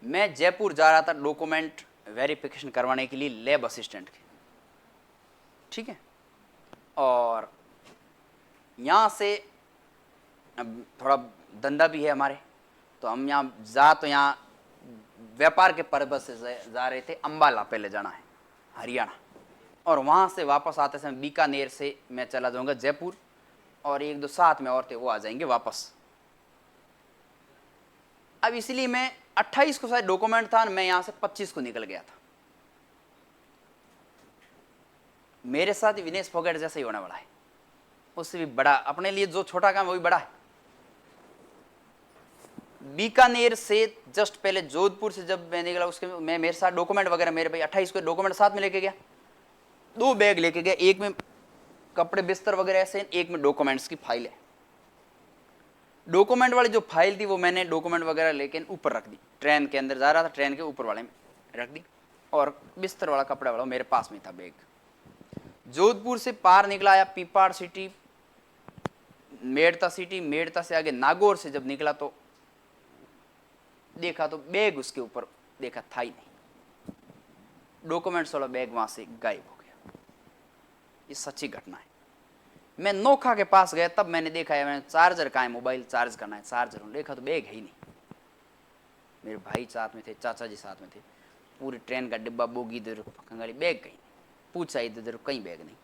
मैं जयपुर जा रहा था डॉक्यूमेंट वेरिफिकेशन करवाने के लिए लैब असिस्टेंट के, ठीक है। और यहाँ से अब थोड़ा धंधा भी है हमारे, तो हम यहाँ तो यहाँ व्यापार के पर्पज से जा रहे थे। अंबाला पहले जाना है, हरियाणा, और वहाँ से वापस आते समय बीकानेर से मैं चला जाऊँगा जयपुर, और एक दो साथ में और थे वो आ जाएंगे वापस। अब इसलिए मैं 28 को शायद डॉक्यूमेंट था, मैं यहाँ से 25 को निकल गया था। मेरे साथ विनेश फोगाट जैसा ही होने वाला है, उससे भी बड़ा। अपने लिए जो छोटा काम है वही बड़ा है। बीकानेर से जस्ट पहले जोधपुर से जब मैं निकला, उसके मैं मेरे साथ डॉक्यूमेंट वगैरह, मेरे भाई 28 को डॉक्यूमेंट साथ में लेके गया, 2 बैग लेके गया, एक में कपड़े बिस्तर वगैरह ऐसे, एक में डॉक्यूमेंट्स की फाइल है। डॉक्यूमेंट वाली जो फाइल थी वो मैंने डॉक्यूमेंट वगैरह लेके ऊपर रख दी, ट्रेन के अंदर जा रहा था, ट्रेन के ऊपर वाले में रख दी, और बिस्तर वाला कपड़ा वाला मेरे पास में था बैग। जोधपुर से पार निकला, आया पीपाड़ सिटी, मेड़ता सिटी, मेड़ता से आगे नागौर से जब निकला तो देखा तो बैग उसके ऊपर देखा था ही नहीं, डॉक्यूमेंट्स वाला बैग वहां से गायब हो गया। ये सच्ची घटना है। मैं नोखा के पास गया, तब मैंने देखा है, मैंने चार्जर कहाँ है, मोबाइल चार्ज करना है, चार्जर देखा तो बैग है ही नहीं। मेरे भाई साथ में थे, चाचा जी साथ में थे, पूरी ट्रेन का डिब्बा बोगी इधर कंगाली, बैग कहीं, पूछा इधर कहीं बैग नहीं।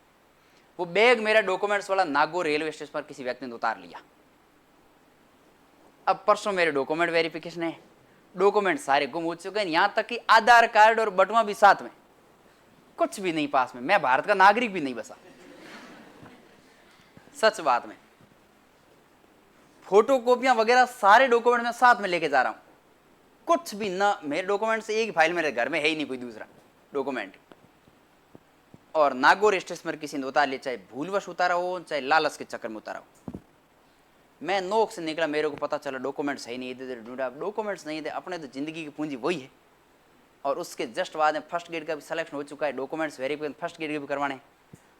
वो बैग मेरा डॉक्यूमेंट्स वाला नागौर रेलवे स्टेशन पर किसी व्यक्ति ने उतार लिया। अब परसों मेरे डॉक्यूमेंट वेरिफिकेशन है, डॉक्यूमेंट सारे गुम हो चुके हैं, यहां तक कि आधार कार्ड और बटुआ भी साथ में, कुछ भी नहीं पास में। मैं भारत का नागरिक भी नहीं बसा, सच बात में। फोटो कॉपियां वगैरह सारे डॉक्यूमेंट मैं साथ में लेके जा रहा हूं, कुछ भी ना, मेरे डॉक्यूमेंट से एक ही फाइल मेरे घर में है ही नहीं कोई दूसरा डॉक्यूमेंट। और नागौर स्टेशन पर किसी ने उतार लिया, चाहे भूलवश उतारा हो, चाहे लालच के चक्कर में उतारा हो। मैं नोक से निकला, मेरे को पता चला डॉक्यूमेंट्स है नहीं, इधर ढूंढा, डॉक्यूमेंट्स नहीं थे। अपने तो जिंदगी की पूंजी वही है। और उसके जस्ट बाद में फर्स्ट ग्रेड का भी सिलेक्शन हो चुका है, डॉक्यूमेंट्स वेरीफिकेशन फर्स्ट ग्रेड के भी करवाने।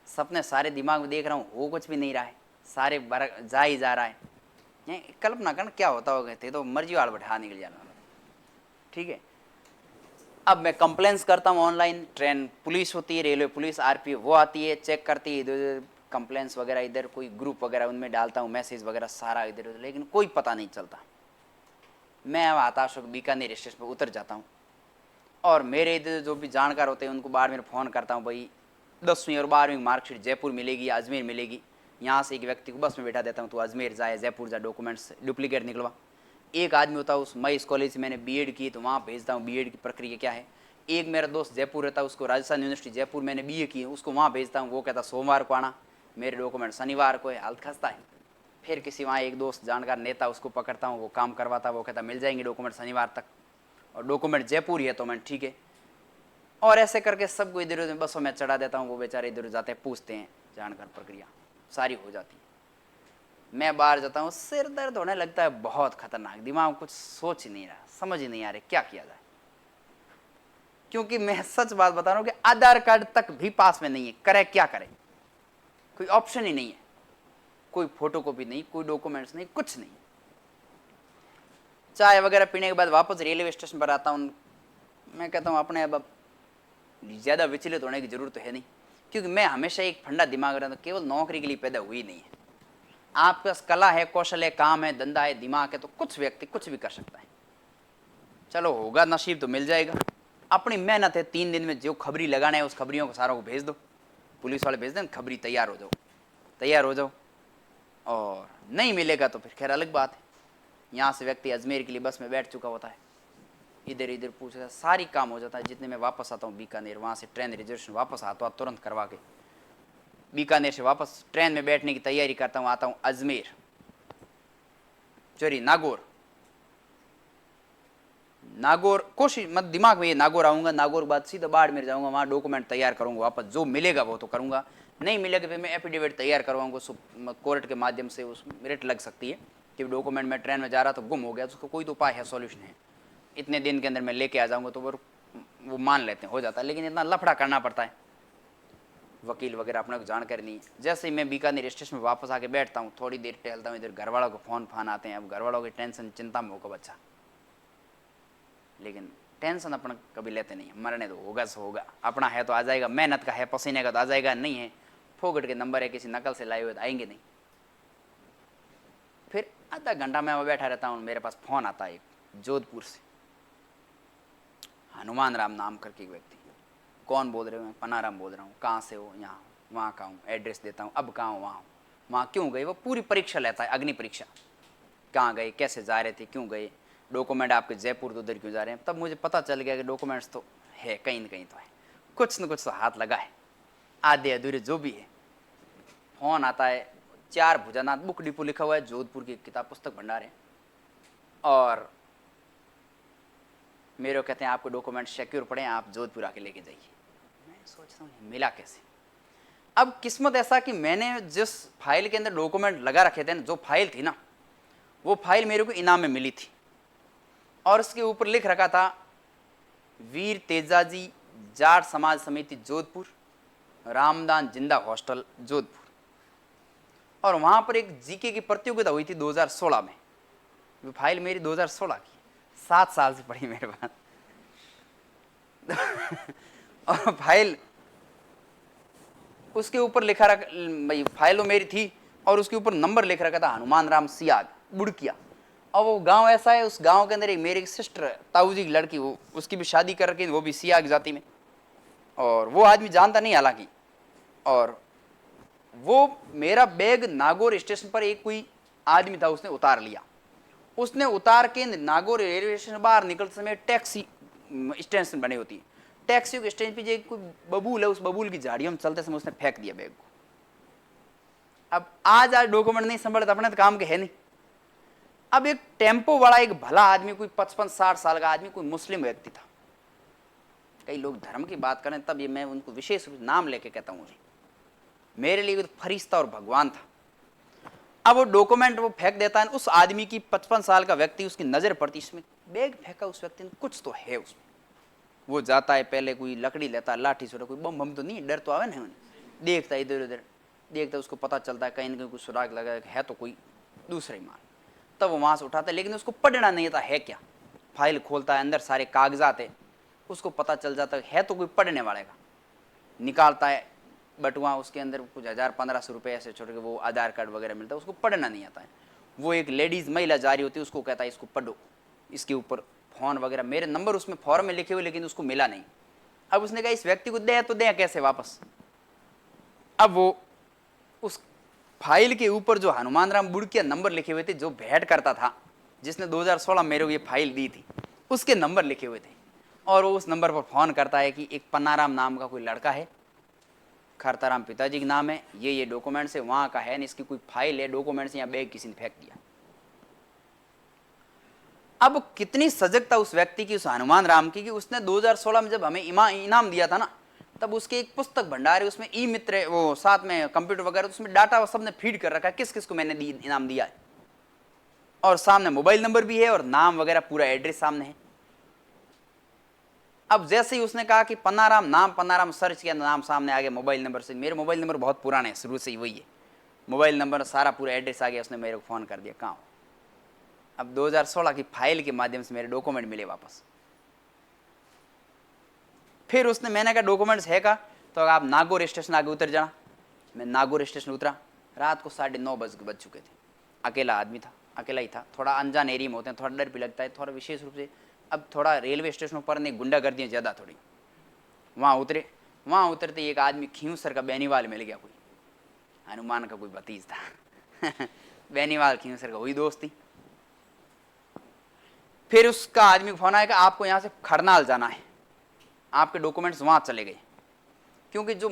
सपने सारे दिमाग में देख रहा हूँ, हो कुछ भी नहीं रहा है, सारे जा ही जा रहा है। कल्पना करना क्या होता होगा, थे तो मर्जी वाल बैठा निकल जाना, ठीक है। अब मैं कंप्लेंट्स करता हूँ ऑनलाइन, ट्रेन पुलिस होती है, रेलवे पुलिस आरपीएफ वो आती है, चेक करती है इधर कंप्लेंट्स वगैरह, इधर कोई ग्रुप वगैरह उनमें डालता हूँ मैसेज वगैरह सारा इधर उधर, लेकिन कोई पता नहीं चलता। मैं अब हताश होकर बीकानेर स्टेशन पर उतर जाता हूँ, और मेरे इधर जो भी जानकार होते हैं उनको बार में फ़ोन करता हूँ, भाई 10वीं और 12वीं मार्कशीट जयपुर मिलेगी या अजमेर मिलेगी। यहाँ से एक व्यक्ति को बस में बैठा देता हूँ, तो अजमेर जाए जयपुर जा, डॉक्यूमेंट्स डुप्लीकेट निकलवा। एक आदमी होता है उस, मैं इस कॉलेज से मैंने बीएड की तो वहाँ भेजता हूँ बीएड की प्रक्रिया क्या है। एक मेरा दोस्त जयपुर रहता है, उसको राजस्थान यूनिवर्सिटी जयपुर मैंने बीए की है, उसको वहाँ भेजता हूँ, वो कहता सोमवार को आना, मेरे डॉक्यूमेंट शनिवार को है, हालत खस्ता है। फिर किसी वहाँ एक दोस्त जानकार नेता, उसको पकड़ता हूँ, वो काम करवाता, वो कहता मिल जाएंगे डॉक्यूमेंट शनिवार तक, और डॉक्यूमेंट जयपुर ही है तो मैं ठीक है। और ऐसे करके सबको इधर उधर बसों में चढ़ा देता हूँ, वो बेचारे इधर जाते हैं, पूछते हैं, जानकर प्रक्रिया सारी हो जाती है। मैं बाहर जाता हूँ, सिर दर्द होने लगता है, बहुत खतरनाक, दिमाग कुछ सोच ही नहीं रहा, समझ ही नहीं आ रहा क्या किया जाए। क्योंकि मैं सच बात बता रहा हूँ कि आधार कार्ड तक भी पास में नहीं है, करे क्या करे, कोई ऑप्शन ही नहीं है, कोई फोटोकॉपी नहीं, कोई डॉक्यूमेंट्स नहीं, कुछ नहीं। चाय वगैरह पीने के बाद वापस रेलवे स्टेशन पर आता हूँ। मैं कहता हूँ अपने अब ज़्यादा विचलित होने की जरूरत तो है नहीं, क्योंकि मैं हमेशा एक फंडा दिमाग रहता हूँ, केवल नौकरी के लिए पैदा हुई नहीं है। आपके पास कला है, कौशल है, काम है, धंधा है, दिमाग है, तो कुछ व्यक्ति कुछ भी कर सकता है। चलो होगा नसीब तो मिल जाएगा। अपनी मेहनत है, 3 दिन में जो खबरी लगाना है उस खबरियों को सारों को भेज दो, पुलिस वाले भेज दें, खबरी तैयार हो जाओ, तैयार हो जाओ। और नहीं मिलेगा तो फिर खैर अलग बात है। यहाँ से व्यक्ति अजमेर के लिए बस में बैठ चुका होता है, इधर इधर पूछता, सारी काम हो जाता है। जितने में वापस आता हूँ बीकानेर, वहाँ से ट्रेन रिजर्वेशन वापस आता हूँ तुरंत करवा के, बीकानेर से वापस ट्रेन में बैठने की तैयारी करता हूँ, आता हूँ अजमेर, चोरी नागौर, नागौर कोशिश मत दिमाग में ये नागौर आऊँगा, नागौर के बाद सीधा बाड़मेर जाऊँगा, वहाँ डॉक्यूमेंट तैयार करूँगा, वापस जो मिलेगा वो तो करूँगा, नहीं मिलेगा फिर मैं एफिडेविट तैयार करवाऊँगा, कोर्ट के माध्यम से उस रेट लग सकती है कि डॉक्यूमेंट में ट्रेन में जा रहा तो गुम हो गया, तो उसको कोई तो उपाय है, सॉल्यूशन है, इतने दिन के अंदर मैं लेके आ जाऊँगा, तो वो मान लेते हैं हो जाता है। लेकिन इतना लफड़ा करना पड़ता है, वकील वगैरह अपने को जानकारी नहीं है। जैसे ही मैं बीकानेर स्टेशन में वापस आके बैठता हूँ, थोड़ी देर टहलता हूँ, इधर घर वालों को फ़ोन आते हैं। अब घर वालों की टेंशन चिंता में होगा बच्चा, लेकिन टेंशन अपन कभी लेते नहीं, मरने दो, होगा सो होगा, अपना है तो आ जाएगा, मेहनत का है, पसीने का तो आ जाएगा, नहीं है फोकट के नंबर है, किसी नकल से लाए हुए तो आएंगे नहीं। फिर आधा घंटा मैं बैठा रहता हूँ, मेरे पास फोन आता है एक जोधपुर से, हनुमान राम नाम करके एक व्यक्ति। कौन बोल रहे हो? मैं पनाराम बोल रहा हूँ। कहाँ से हो? यहाँ हूँ। वहाँ का हूँ, एड्रेस देता हूँ। अब कहाँ हूँ? वहाँ हूँ। वहाँ क्यों गए? वो पूरी परीक्षा लेता है, अग्नि परीक्षा। कहाँ गए, कैसे जा रहे थे, क्यों गए, डॉक्यूमेंट आपके जयपुर तो उधर क्यों जा रहे हैं। तब मुझे पता चल गया कि डॉक्यूमेंट्स तो है, कहीं न कहीं तो है, कुछ न कुछ तो हाथ लगा है, आधे अधूरे जो भी है। फोन आता है, 4 भुजनाथ बुक डिपो लिखा हुआ है, जोधपुर की किताब पुस्तक भंडार है, और मेरे को कहते हैं आपको डॉक्यूमेंट सिक्योर पड़े हैं, आप जोधपुर आके लेके जाइए। मैं सोचता हूँ मिला कैसे। अब किस्मत ऐसा कि मैंने जिस फाइल के अंदर डॉक्यूमेंट लगा रखे थे, जो फाइल थी ना, वो फाइल मेरे को इनाम में मिली थी, और उसके ऊपर लिख रखा था वीर तेजाजी जाट समाज समिति जोधपुर, रामदान जिंदा हॉस्टल जोधपुर। और वहां पर एक जीके की प्रतियोगिता हुई थी 2016 में। वो फाइल मेरी 2016 की, 7 साल से पड़ी मेरे पास। और फाइल उसके ऊपर लिखा रखा, भाई फाइल वो मेरी थी, और उसके ऊपर नंबर लिख रखा था हनुमान राम सियाग बुड़किया। और वो गांव ऐसा है, उस गांव के अंदर एक मेरी सिस्टर ताऊ जी की लड़की, वो उसकी भी शादी कर रखी, वो भी सियाग जाति में, और वो आदमी जानता नहीं हालांकि। और वो मेरा बैग नागौर स्टेशन पर एक कोई आदमी था, उसने उतार लिया। उसने उतार के नागौर रेलवे स्टेशन बाहर निकलते समय टैक्सी स्टेशन बने होती है, टैक्सी के स्टेशन पे जो कोई बबूल है, उस बबूल की झाड़ियों में चलते समय उसने फेंक दिया बैग को। अब आज डॉक्यूमेंट नहीं संभाले तो अपने तो काम के है नहीं। अब एक टेम्पो वाला, एक भला आदमी, कोई 55-60 साल का आदमी, कोई मुस्लिम व्यक्ति था। कई लोग धर्म की बात करें तब ये मैं उनको विशेष रूप से नाम लेके कहता हूँ, मेरे लिए तो फरिश्ता और भगवान था। अब वो डॉक्यूमेंट वो फेंक देता है, उस आदमी की 55 साल का व्यक्ति, उसकी नजर पड़ती, इसमें बैग फेंका उस व्यक्ति ने, कुछ तो है उसमें। वो जाता है, पहले कोई लकड़ी लेता है, लाठी छोटा, कोई बम बम तो नहीं, डर तो आवे ना, देखता है इधर उधर, देखता है, उसको पता चलता है कहीं ना कहीं कुछ सुराग लगा है तो कोई दूसरा ही माल। तब वो वहां से उठाता है, लेकिन उसको पढ़ना नहीं आता है क्या। फाइल खोलता है, अंदर सारे कागजात है, उसको पता चल जाता है तो कोई पढ़ने वाले का। निकालता है बटुआ, उसके अंदर कुछ 1000-1500 रुपये ऐसे छोटे, वो आधार कार्ड वगैरह मिलता है, उसको पढ़ना नहीं आता है। वो एक लेडीज महिला जा रही होती है, उसको कहता है इसको पढ़ो, इसके ऊपर फोन वगैरह, मेरे नंबर उसमें फॉर्म में लिखे हुए, लेकिन उसको मिला नहीं। अब उसने कहा इस व्यक्ति को दे तो दे कैसे वापस। अब वो उस फाइल के ऊपर जो हनुमान राम बुड़किया नंबर लिखे हुए थे, जो भेंट करता था, जिसने 2016 मेरे को ये फाइल दी थी, उसके नंबर लिखे हुए थे। और वो उस नंबर पर फोन करता है कि एक पन्नाराम नाम का कोई लड़का है, खरताराम पिताजी का नाम है, ये डॉक्यूमेंट्स है, वहां का है नहीं, इसकी कोई फाइल है, डॉक्यूमेंट्स या बैग किसी ने फेंक दिया। अब कितनी सजगता उस व्यक्ति की, उस हनुमान राम की, कि उसने 2016 में जब हमें इनाम दिया था ना, तब उसके एक पुस्तक भंडार है, उसमें ई मित्र, वो साथ में कंप्यूटर वगैरह, उसमें डाटा सबने फीड कर रखा है, किस किस को मैंने इनाम दिया है, और सामने मोबाइल नंबर भी है, और नाम वगैरह पूरा एड्रेस सामने है। अब जैसे ही उसने कहा कि पन्नाराम, नाम पन्नाराम सर्च किया, नाम सामने आ गया, मोबाइल नंबर से, मेरे मोबाइल नंबर बहुत पुराने हैं, शुरू से ही वही है मोबाइल नंबर, सारा पूरा एड्रेस आ गया। उसने मेरे को फोन कर दिया, कहाँ हो। अब 2016 की फाइल के माध्यम से मेरे डॉक्यूमेंट मिले वापस। फिर उसने, मैंने कहा डॉक्यूमेंट्स है का, तो आप नागौर स्टेशन आगे उतर जाना। मैं नागौर स्टेशन उतरा, रात को 9:30 बज चुके थे। अकेला आदमी था, अकेला ही था, थोड़ा अनजान एरिया में होते हैं, थोड़ा डर भी लगता है, थोड़ा विशेष रूप से। अब थोड़ा रेलवे स्टेशन पर नहीं, गुंडागर्दियाँ ज़्यादा थोड़ी। वहाँ उतरे, वहाँ उतरते एक आदमी खींवसर का बेनीवाल मिल गया, कोई हनुमान का कोई भतीज था। बेनीवाल खींवसर का वही दोस्ती। फिर उसका आदमी को फोन आया कि आपको यहाँ से खरनाल जाना है, आपके डॉक्यूमेंट्स वहाँ चले गए। क्योंकि जो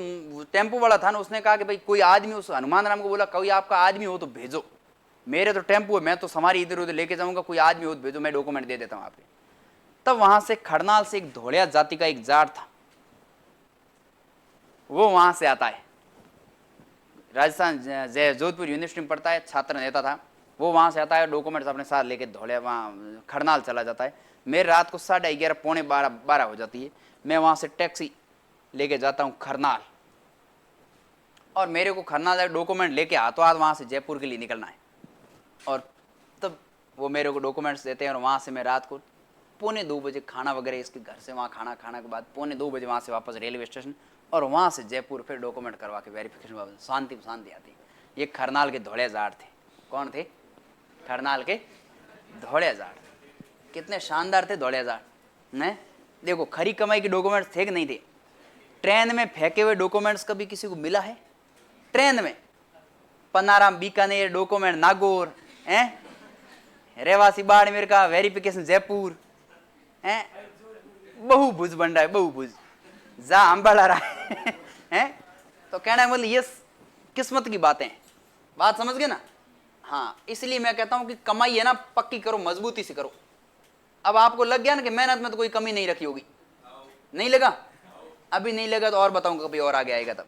टेम्पो वाला था ना, उसने कहा कि भाई कोई आदमी, उस हनुमान राम को बोला कोई आपका आदमी हो तो भेजो, मेरे तो टेम्पो है, मैं तो सवारी इधर उधर लेके जाऊंगा, कोई आदमी हो तो भेजो, मैं डॉक्यूमेंट दे देता हूँ आपके। तब वहां से खरनाल से एक धोलिया जाति का एक जाट था, वो वहां से आता है, राजस्थान जोधपुर यूनिवर्सिटी में पढ़ता है, छात्र नेता था। वो वहां से आता है, डॉक्यूमेंट्स अपने साथ लेके धोलिया वहाँ खरनाल चला जाता है। मेरे रात को 11:30 पौने 12 हो जाती है। मैं वहां से टैक्सी लेके जाता हूँ खरनाल, और मेरे को खरनाल डॉक्यूमेंट लेके हाथों हाथ वहां से जयपुर के लिए निकलना है। और तब वो मेरे को डॉक्यूमेंट्स देते हैं, और वहां से मैं रात को 2:45 खाना वगैरह इसके घर से वहाँ खाना के बाद 2:45 वहाँ से वापस रेलवे स्टेशन, और वहाँ से जयपुर फिर डॉक्यूमेंट करवा के वेरिफिकेशन वापस, शांति आती। ये खरनाल के धोले जाट थे। कौन थे? खरनाल के धोले जाट। कितने शानदार थे धोले जाट ने। देखो खरी कमाई के डॉक्यूमेंट्स थे कि नहीं थे? ट्रेन में फेंके हुए डॉक्यूमेंट्स कभी किसी को मिला है? ट्रेन में पनाराम बीकानेर डॉक्यूमेंट नागौर हैं, रेवासी बाड़मेर का वेरिफिकेशन जयपुर हैं, बहुभुज बंडा है, बहुभुज जा अंबाला रहा है। तो कहना है मतलब ये किस्मत की बातें हैं। बात समझ गए ना? हाँ, इसलिए मैं कहता हूं कि कमाई है ना पक्की करो, मजबूती से करो। अब आपको लग गया ना कि मेहनत में तो कोई कमी नहीं रखी होगी, नहीं लगा? अभी नहीं लगा तो और बताऊंगा, कभी और आगे आएगा तब।